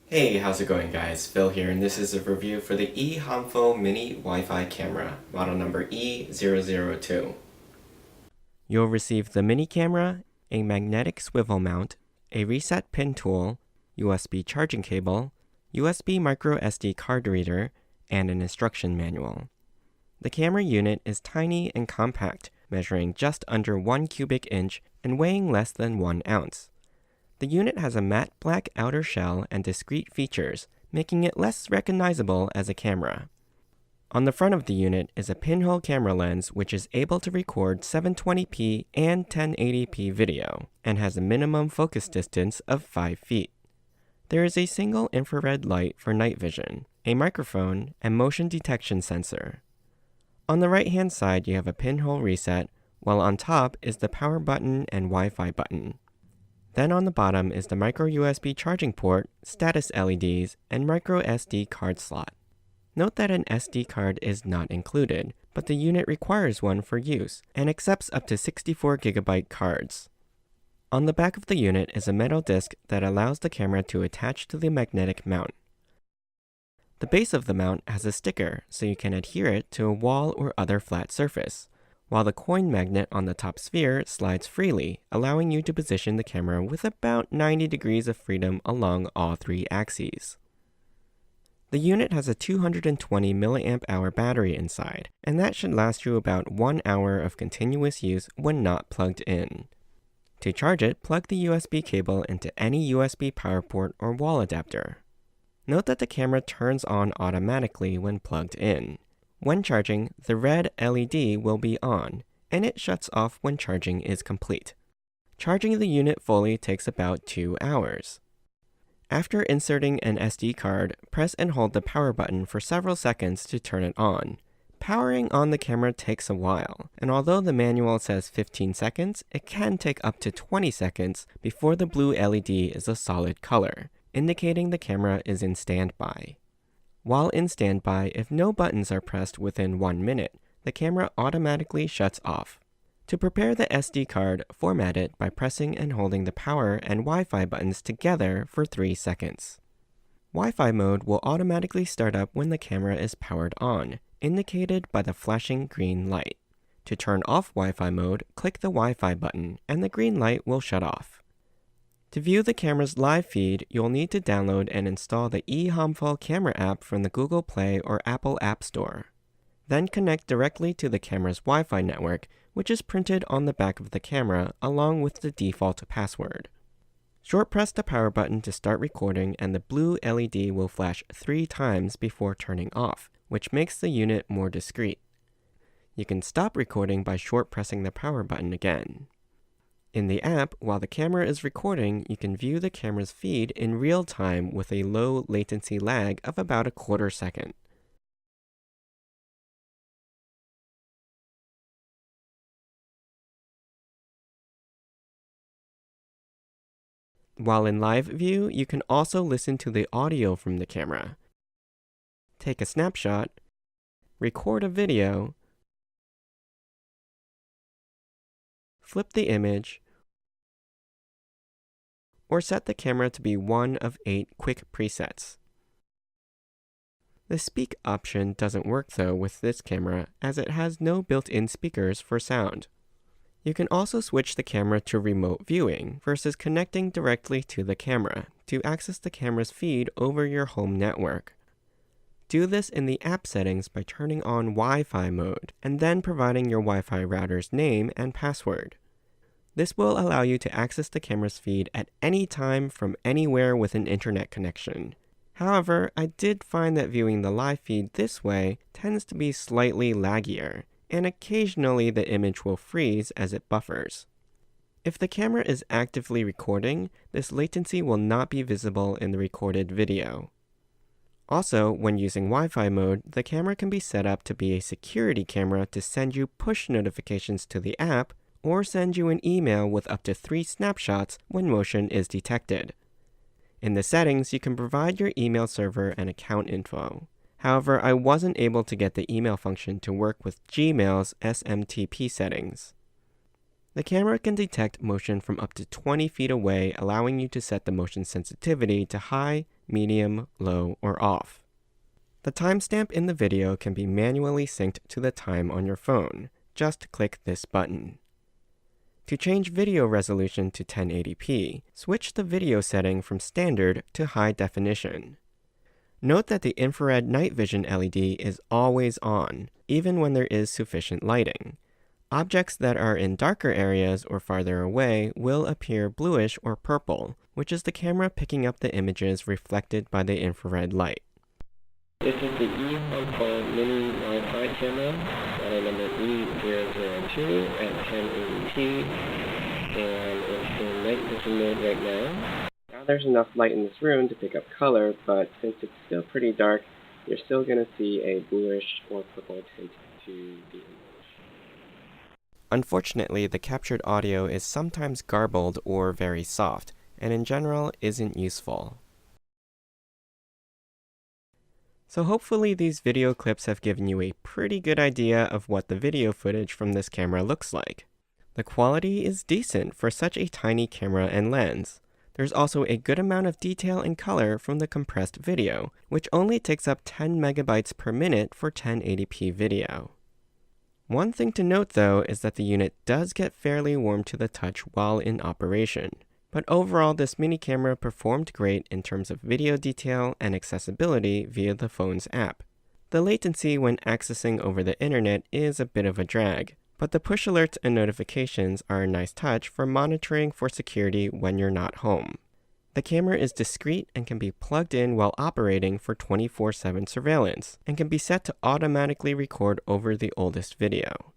Hey, how's it going guys? Phil here, and this is a review for the ehomful mini Wi-Fi camera, model number E002. You'll receive the mini camera, a magnetic swivel mount, a reset pin tool, USB charging cable, USB microSD card reader, and an instruction manual. The camera unit is tiny and compact, measuring just under 1 cubic inch and weighing less than 1 ounce. The unit has a matte black outer shell and discrete features, making it less recognizable as a camera. On the front of the unit is a pinhole camera lens which is able to record 720p and 1080p video, and has a minimum focus distance of 5 feet. There is a single infrared light for night vision, a microphone, and motion detection sensor. On the right-hand side you have a pinhole reset, while on top is the power button and Wi-Fi button. Then on the bottom is the micro USB charging port, status LEDs, and micro SD card slot. Note that an SD card is not included, but the unit requires one for use and accepts up to 64GB cards. On the back of the unit is a metal disc that allows the camera to attach to the magnetic mount. The base of the mount has a sticker so you can adhere it to a wall or other flat surface, while the coin magnet on the top sphere slides freely, allowing you to position the camera with about 90 degrees of freedom along all 3 axes. The unit has a 220 mAh battery inside, and that should last you about 1 hour of continuous use when not plugged in. To charge it, plug the USB cable into any USB power port or wall adapter. Note that the camera turns on automatically when plugged in. When charging, the red LED will be on, and it shuts off when charging is complete. Charging the unit fully takes about 2 hours. After inserting an SD card, press and hold the power button for several seconds to turn it on. Powering on the camera takes a while, and although the manual says 15 seconds, it can take up to 20 seconds before the blue LED is a solid color, indicating the camera is in standby. While in standby, if no buttons are pressed within 1 minute, the camera automatically shuts off. To prepare the SD card, format it by pressing and holding the power and Wi-Fi buttons together for 3 seconds. Wi-Fi mode will automatically start up when the camera is powered on, indicated by the flashing green light. To turn off Wi-Fi mode, click the Wi-Fi button and the green light will shut off. To view the camera's live feed, you'll need to download and install the ehomful camera app from the Google Play or Apple App Store. Then connect directly to the camera's Wi-Fi network, which is printed on the back of the camera along with the default password. Short press the power button to start recording and the blue LED will flash 3 times before turning off, which makes the unit more discreet. You can stop recording by short pressing the power button again. In the app, while the camera is recording, you can view the camera's feed in real time with a low latency lag of about a quarter second. While in live view, you can also listen to the audio from the camera, take a snapshot, record a video, flip the image, or set the camera to be one of 8 quick presets. The speak option doesn't work though with this camera as it has no built-in speakers for sound. You can also switch the camera to remote viewing versus connecting directly to the camera to access the camera's feed over your home network. Do this in the app settings by turning on Wi-Fi mode and then providing your Wi-Fi router's name and password. This will allow you to access the camera's feed at any time from anywhere with an internet connection. However, I did find that viewing the live feed this way tends to be slightly laggier, and occasionally the image will freeze as it buffers. If the camera is actively recording, this latency will not be visible in the recorded video. Also, when using Wi-Fi mode, the camera can be set up to be a security camera to send you push notifications to the app or send you an email with up to 3 snapshots when motion is detected. In the settings, you can provide your email server and account info. However, I wasn't able to get the email function to work with Gmail's SMTP settings. The camera can detect motion from up to 20 feet away, allowing you to set the motion sensitivity to high medium, low, or off. The timestamp in the video can be manually synced to the time on your phone. Just click this button. To change video resolution to 1080p, switch the video setting from standard to high definition. Note that the infrared night vision LED is always on, even when there is sufficient lighting. Objects that are in darker areas or farther away will appear bluish or purple, which is the camera picking up the images reflected by the infrared light. This is the ehomful mini Wi-Fi camera, model number E002 at 1080p, and it's in night vision mode right now. Now there's enough light in this room to pick up color, but since it's still pretty dark, you're still going to see a bluish or purple tint to the image. Unfortunately, the captured audio is sometimes garbled or very soft, and in general isn't useful. So hopefully these video clips have given you a pretty good idea of what the video footage from this camera looks like. The quality is decent for such a tiny camera and lens. There's also a good amount of detail and color from the compressed video, which only takes up 10 megabytes per minute for 1080p video. One thing to note though is that the unit does get fairly warm to the touch while in operation. But overall, this mini camera performed great in terms of video detail and accessibility via the phone's app. The latency when accessing over the internet is a bit of a drag, but the push alerts and notifications are a nice touch for monitoring for security when you're not home. The camera is discreet and can be plugged in while operating for 24/7 surveillance, and can be set to automatically record over the oldest video.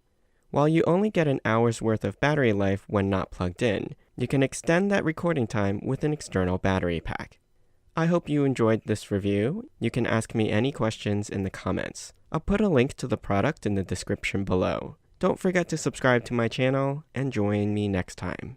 While you only get an hour's worth of battery life when not plugged in, you can extend that recording time with an external battery pack. I hope you enjoyed this review. You can ask me any questions in the comments. I'll put a link to the product in the description below. Don't forget to subscribe to my channel and join me next time.